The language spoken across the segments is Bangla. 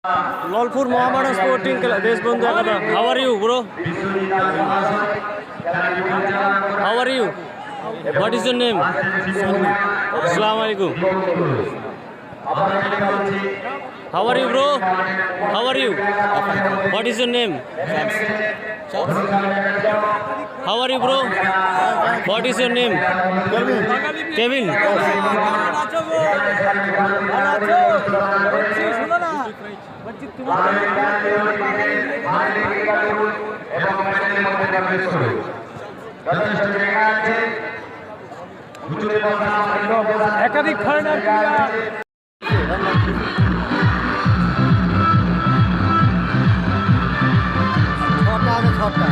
Lolpur Mohammedan Sporting Deshbandhu Academy. How are you, bro? How are you? What is your name? Assalamu alaikum. How are you, bro? How are you? What is your name? How are you, bro? What is your name? Kevin. একাধিক ফাইনাল ছটা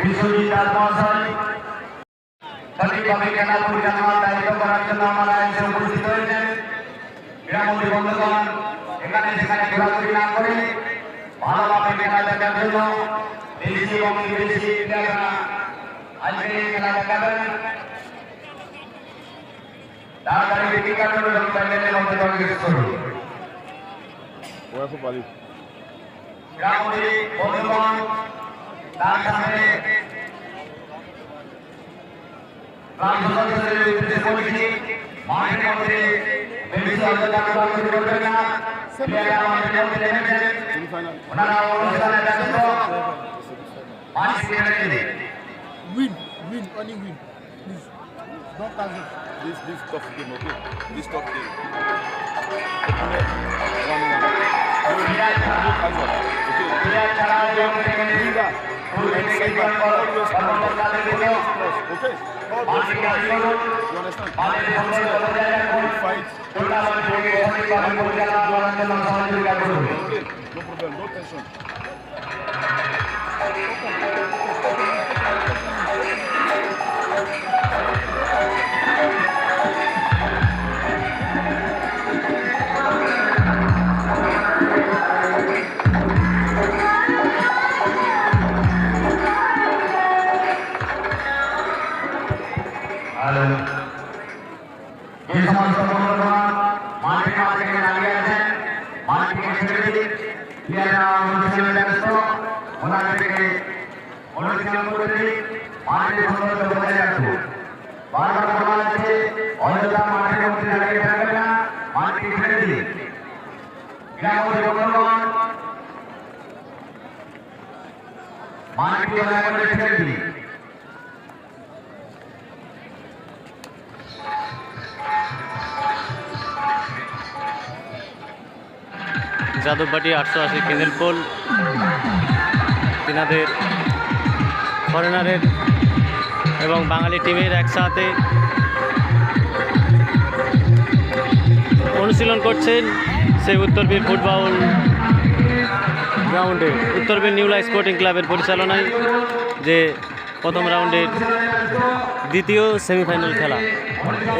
বিশ্বজিৎ মহাশয় সঠিকভাবে খেলা পরিচালনার দায়িত্ব করার জন্য আমার আয়োজনে উপস্থিত হয়েছেন। ক্রীড়ামন্ত্রী বন্ধুগণ, এখানে সেখানে ঘোরাঘুরি না করে ভালোভাবে খেলা দেখার জন্য দেশি এবং বিদেশি প্লেয়াররা আজকে খেলা দেখাবেন। তাড়াতাড়ি টিকিট কাটুন এবং প্যান্ডেলের মধ্যে প্রবেশ করুন। গ্রামে বন্ধুগণ, তার সামনে গ্রাম সদস্যদের উদ্দেশ্যে বলছি, মাঠের মধ্যে বেশি অবদান করবেন না। প্লেয়াররা মাঠের মধ্যে নেমেছেন, ওনারা অনুষ্ঠানে ব্যস্ত। মাঠ ছেড়ে দিন। Win, only win. Please, don't cancel. This tough game, okay? This tough game. No tension. যাদববাটি 880 কেনেল পোল তিনাদের ফরেনারের এবং বাঙালি টিমের একসাথে অনুশীলন করছেন সেই উত্তরবীর ফুটবল গ্রাউন্ডে উত্তরবীর নিউ লাইফ স্পোর্টিং ক্লাবের পরিচালনায় যে প্রথম রাউন্ডের দ্বিতীয় সেমিফাইনাল খেলা,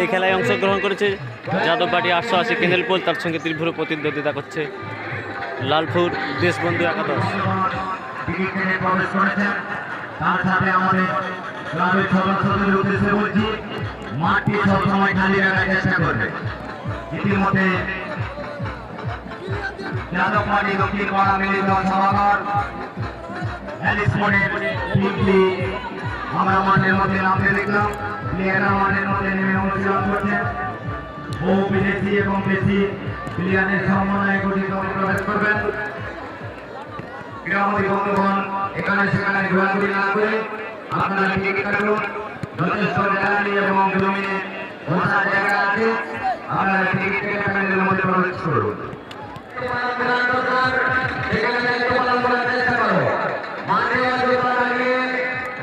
এই খেলায় অংশগ্রহণ করেছে যাদববাটি 880 কেনেল পোল। তার সঙ্গে তীব্র প্রতিদ্বন্দ্বিতা করছে লালপুর দেশবন্ধু একাদশ। তার সাথে আমাদের ক্লাবের সদস্যদের উদ্দেশ্যে বলছি, মাঠটি সবসময় খালি রাখার চেষ্টা করবে। ইতিমধ্যে যাদববাটি দক্ষিণ পাড়া মিলিত সভাঘর আমরা মাঠের মধ্যে নামতে দেখলাম। প্লেয়াররা মাঠের মধ্যে নেমে অনুশীলন করছেন। বহু বিদেশি এবং দেশি প্লেয়ারের সমন্বয়ে গঠিত প্রবেশ করবেন। ক্রীড়ামন্ত্রী বন্ধুগণ, এখানে সেখানে ঘোরাঘুরি না করে আপনারা টিকিট কাটুন। যথেষ্ট র্যালি এবং জমিনে বসার জায়গা আছে, আপনারা টিকিট কেটে প্যান্ডেলের মধ্যে প্রবেশ করুন। এখানে দায়িত্ব পালন করার চেষ্টা করো। মাঠে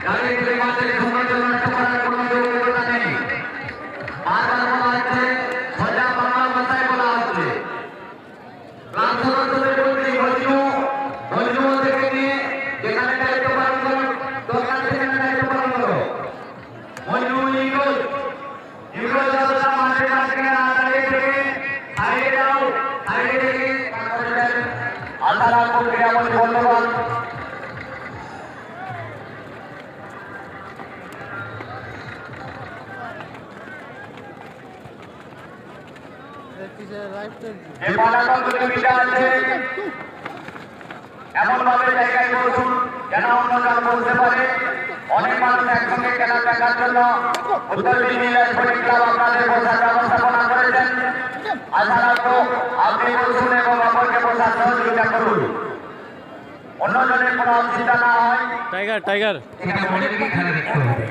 গাড়ি মাঠের সময় নষ্ট করার কোনো যোগ্যতা নেই। বারবার বলা হচ্ছে, সোজা বাংলা ভাষায় বলা হচ্ছে। গ্রাম সদস্যদের বলছি, বন্ধু থেকে নিয়ে যেখানে দায়িত্ব পালন করো, দরকার সেখানে দায়িত্ব পালন করো। বন্ধু অনুরোধ যতটা মাঠের মাঝখানে না দাঁড়িয়ে থেকে সাইডে যাও, সাইডে থেকে আশা রাখবো ক্রীড়ামন্ত্রী বন্ধুগণ। যে পালাকাল প্রতিযোগিতা আছে এমন ভাবে জায়গায় বসুন যেন অন্যরা বলতে পারে। অনেক মানুষ একসঙ্গে খেলা দেখার জন্য উত্তর দিল্লি স্পোর্টিং ক্লাব আপনাদের বসার ব্যবস্থাপনা করেছেন। আশা রাখবো আপনি বসুন এবং অপরকে বসার সহযোগিতা করুন, অন্যজনের কোনো অসুবিধা না হয়। টাইগার এটা মনে রেখে খেলা দেখতে হবে।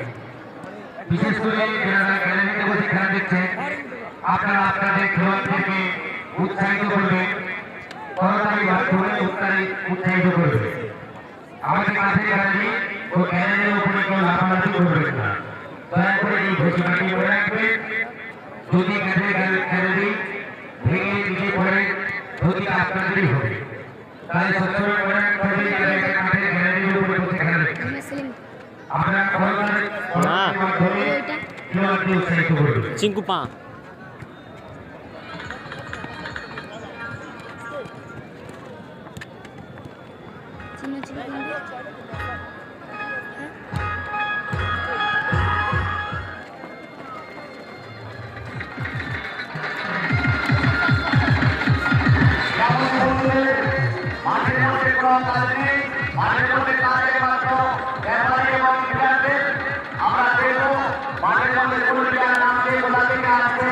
বিশেষ করে যারা গ্যালারিতে বসে খেলা দেখছেন, আপনারা আপনাদের খেলোয়াড়দেরকে উৎসাহিত করবেন, করতালি মাধ্যমে উৎসাহিত করবেন। আমাদের কাছে গ্যালারি ও গ্যালারির উপরে কেউ লাফালাফি করবেন না। দয়া করে এই ঘোষণাটি মনে রাখবেন। যদি গ্যালারি ভেঙে নিচে পড়ে ক্ষতিটা আপনাদেরই হবে। তাই সবসময় মনে রাখতে হবে যারা কাঠের গ্যালারির উপরে বসে খেলা দেখছেন, আপনারা করতালির মাধ্যমে খেলোয়াড়দের উৎসাহিত করবেন। চিঙ্কু পা মাঠের মধ্যে কোনো কাজ নেই, মাঠের মধ্যে কাজের মাত্র ব্যাপারী এবং ক্রীড়াদের আমরা দেখব। মাঠের মধ্যে কোনো ক্রীড়ার নাম দিয়ে কোথা থেকে আসছে,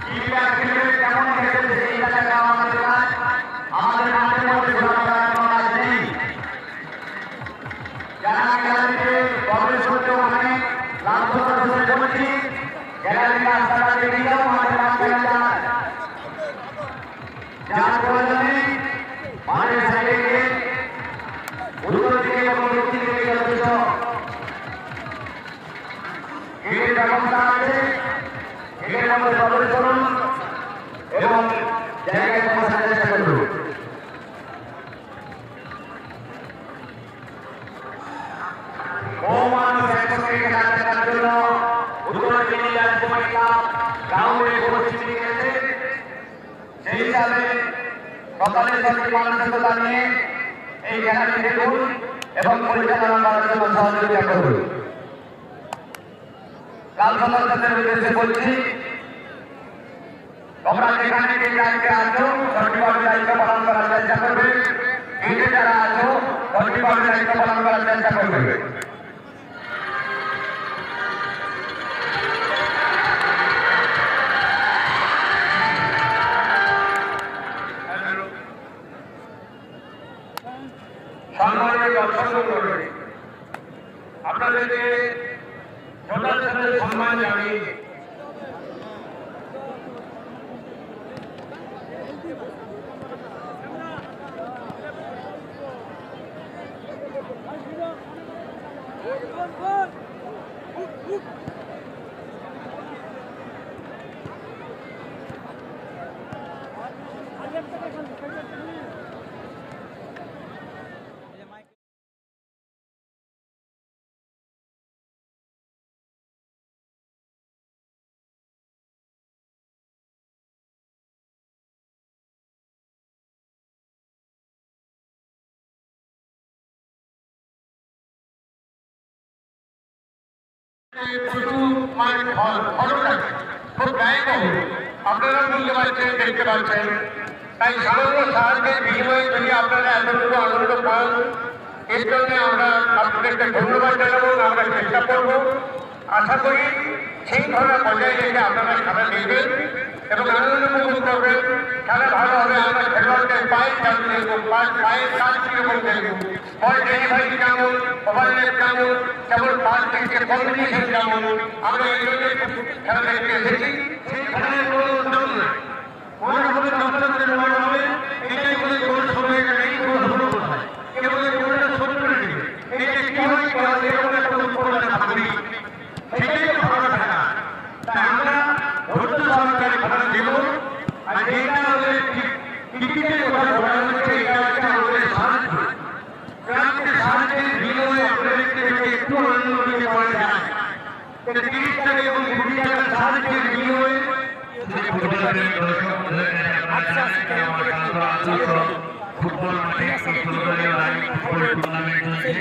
কি ক্রীড়া খেলবে, কেমন খেলবে, সেইটা দেখা আমাদের কাজ। আমাদের মাঠের মধ্যে ঘোরাফেরার কোনো কাজ নেই। যারা গ্যালারিতে প্রবেশ করতে ওখানে লাভ ধরে বলছি, গ্যালারির রাস্তাটা দেখে যাও, মাঠের রাস্তায় যার প্রয়োজনে মাঠের সাইডে গিয়ে উত্তর দিকে এবং দক্ষিণ দিকে যথেষ্ট গেটের ব্যবস্থা আছে, গেটের মধ্যে প্রবেশ করুন এবং জায়গায় পৌঁছার চেষ্টা করুন। বহু মানুষ একসঙ্গে খেলা দেখার জন্য উত্তর দিল্লি স্পোর্টিং ক্লাব গ্রাউন্ডে উপস্থিত হয়েছে। সেই হিসাবে সকলের সঙ্গে মানসিকতা নিয়ে এই খেলাটি দেখুন এবং পরিচালনা করার জন্য সহযোগিতা করুন। কাল সমর্থকদের উদ্দেশ্যে বলছি, তোমরা যেখানে যে দায়িত্বে আছো সঠিকভাবে দায়িত্ব পালন করার চেষ্টা করবে। গেটে যারা আছো সঠিকভাবে দায়িত্ব পালন করার চেষ্টা করবে। সম্মানিত দর্শক মণ্ডলী, আপনাদেরকে যথাযথ সম্মান জানিয়ে আপনারা বুঝতে পারছেন, দেখতে পাচ্ছেন। তাই সামান্য সাহায্যের বিনিময়ে যদি আপনারা এতটুকু আনন্দ পান, এর জন্য আমরা আপনাদেরকে ধন্যবাদ জানাবো। আমরা চেষ্টা করব, আশা করি শৃঙ্খলা বজায় রেখে আপনারা খেলা দেখবেন এবং আনন্দ উপভোগ করবেন। খেলা ভালো হবে। আমরা খেলোয়াড়দের পায়ের কাজ দেখব, পায়ের কাজ কিরকম দেখব, বল ডেলিভারি কেমন, ওভারলেট কেমন, কেমন পাস থেকে কম্বিনেশন কেমন, আমরা এই জন্য খেলা দেখতে এসেছি। খেলার কোনো উদ্যোগ নয়, মনে হবে দর্শকদের মনে হবে এটাই বলে গোল সময় নেই, গোল হলো কোথায়, কেবল গোলটা শোধ করে দিবে। এটা কি হয়, এরকম একটা উৎপন্নতা থাকবেই, সেটাই তো ভালো খেলা। তাই আমরা ধৈর্য সহকারে খেলা দেব। আর যেটা আমাদের টিকিটের কথা বলা হচ্ছে, এটা হচ্ছে আমাদের সাহায্য। গ্রামকে সাহায্যের বিনিময়ে আপনাদেরকে একটু আনন্দ দিতে পারা যায়। 30 টাকা এবং 20 টাকার সাহায্যের প্রেমী দর্শক বন্ধুদের ফুটবল মাঠে ষোলদলীয় লাইভ ফুটবল টুর্নামেন্ট চলছে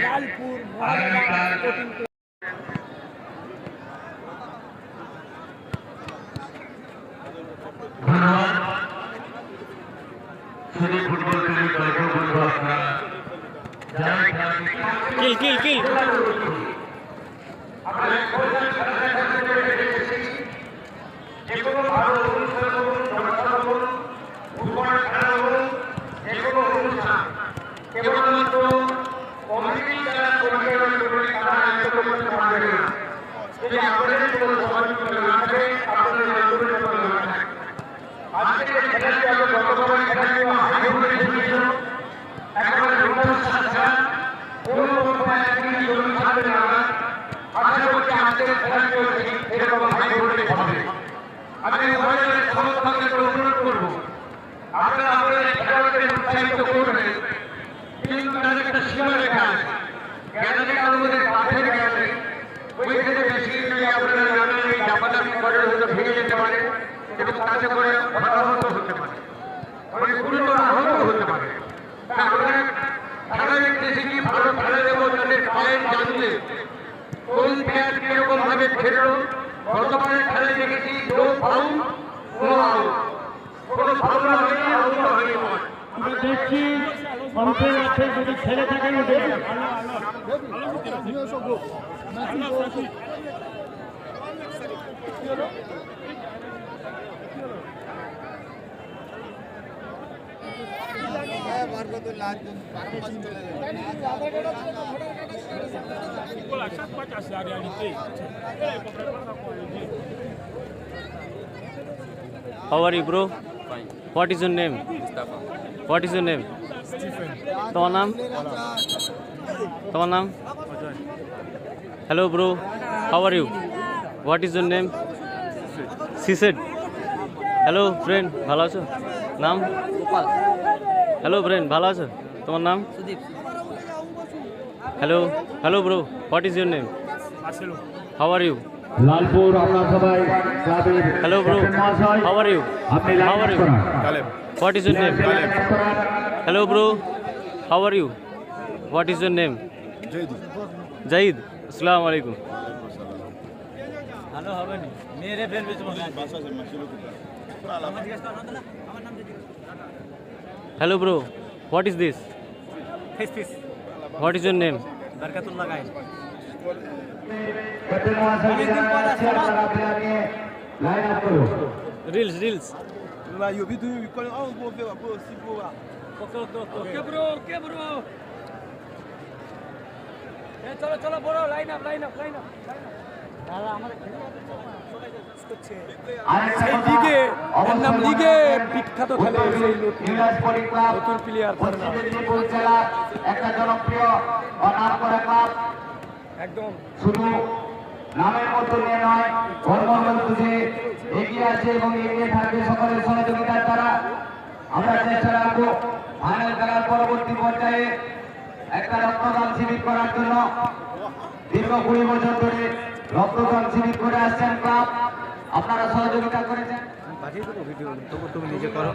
আগামীকাল ধন্যবাদ শুধু ফুটবল প্রেমী দর্শক বন্ধু আপনারা যারা কিল যেকোনো ভালো অনুষ্ঠান বলুন, জনসভা বলুন, ফুটবলের খেলা বলুন, যেকোনো অনুষ্ঠান কেবলমাত্র কমিটি যারা পরিচালনা করবে তারা আয়োজন করতে পারবে না। যদি আপনাদের কোনো সহযোগিতা না থাকে, আপনাদের আন্দোলনের কোনো না থাকে। আজকে খেলাটি আলো গতবার খেলাটি হাই ভোল্টেজ ছিল, একেবারে রূপসা ছাড়া কোনো উপায় একদিন জমি ছাড়বে না। আশা করছি আজকের খেলাটিও এরকম হাই ভোল্টেজ হবে। আমি উভয়ের সমর্থকদের অনুরোধ করবো, আপনারা আপনাদের খেলোয়াড়দের উৎসাহিত করবেন, কিন্তু তার একটা সীমা রেখা আছে। গ্যালারিটা আমাদের কাঠের গ্যালারি, ওই থেকে বেশি যদি আপনারা নানান এই ডাপাডাপি করে হয়তো ভেঙে যেতে পারে এবং তাতে করে হতাহত হতে পারে, অনেক গুরুতর আহত হতে পারে। তা আমরা খেলা দেখতেছি কি ভালো খেলা দেবো, তাদের পয়েন্ট জানলে কোন প্লেয়ার কিরকম ভাবে খেললো। বর্তমানে খেলায় দেখেছি নো ফাউল নো আউট, কোনো ফাউল হয়নি, আউট হয়নি। আমরা দেখছি কম্পের আছে, যদি ছেলে থাকে How are you, bro? Fine. What is your name? Mustafa. What is your name? তোমার নাম? তোমার নাম? Hello, bro. How are you? What is your name? Sisid. Hello, friend. ভালো আছো? নাম? গোপাল. Hello, friend. ভালো আছো? তোমার নাম? Sudip. Hello, bro. What is your name? Marcelo. How are you? Lalpur আমরা সবাই ক্লাবের Hello, bro. How are you? আপনি How are you? Caleb. What is your name? Hello, bro. How are you? What is your name? Jaydu. Zaid. Assalamu alaikum. Hello, bro. What is this? What is your name? Captain মহাশয় যারা প্লেয়ার নিয়ে লাইন আপ করুন। Reels. চলো বড় লাইন আপ আরেকটা সেই কথা, লিগে, এর নাম অবশ্যই লিগে মনে রাখবেন, বিখ্যাত খেলে সেই নতুন ইংরেজ পলি ক্লাব নতুন প্লেয়ার পশ্চিম মেদিনীপুর জেলার একটা জনপ্রিয় ও নামকরা ক্লাব। একদম শুধু নামের মতো নিয়ে নয়, কর্মমন্ত্র যে এগিয়ে আছে এবং এগিয়ে থাকবে সকলের সহযোগিতার দ্বারা। আমরা চেষ্টা রাখবো ফাইনাল খেলার পরবর্তী পর্যায়ে একটা রক্তদান শিবির করার জন্য। দীর্ঘ 20 বছর ধরে রক্তদান শিবির করে আসছেন ক্লাব, আপনারা সহযোগিতা করেছেন। তুমি নিজে করো।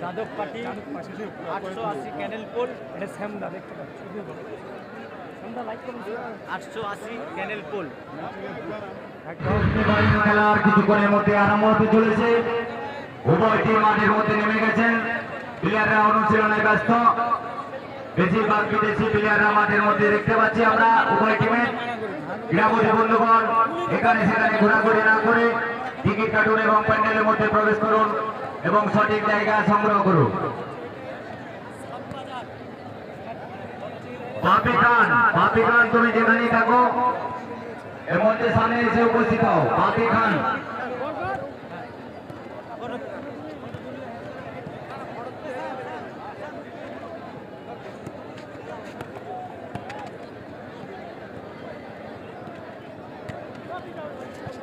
যাদব পাটি 880 ক্যানেল পোল, এটা শ্যামদা দেখতে পাচ্ছি, শ্যামদা লাইক করুন। 880 ক্যানেল পোল। খেলার কিছুক্ষণের মধ্যে আরম্ভ হতে চলেছে। উভয় টিম মাঠের মধ্যে নেমে গেছেন, প্লেয়াররা অনুশীলনে ব্যস্ত। বেশিরভাগ বিদেশি প্লেয়াররা মাঠের মধ্যে দেখতে পাচ্ছি আমরা। উভয় টিমের ক্রীড়াপতি বন্ধুগণ এখানে সেখানে ঘোরাঘুরি না করে টিকিট কাটুন এবং প্যান্ডেলের মধ্যে প্রবেশ করুন এবং সঠিক জায়গা সংগ্রহ করুন। বাপি খান তুমি যেখানেই থাকো এর মধ্যে সামনে এসে উপস্থিত হও। বাপি খান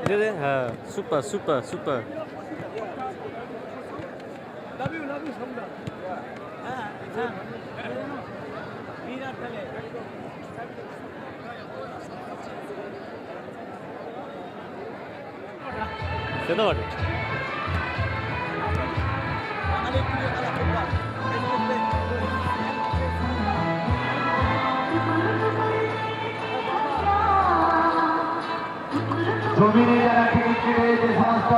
দে দে, হ্যাঁ সুপার সুপার সুপার। সে তো বটে। জমিনে যারা টিকিট কেটে যে সমস্ত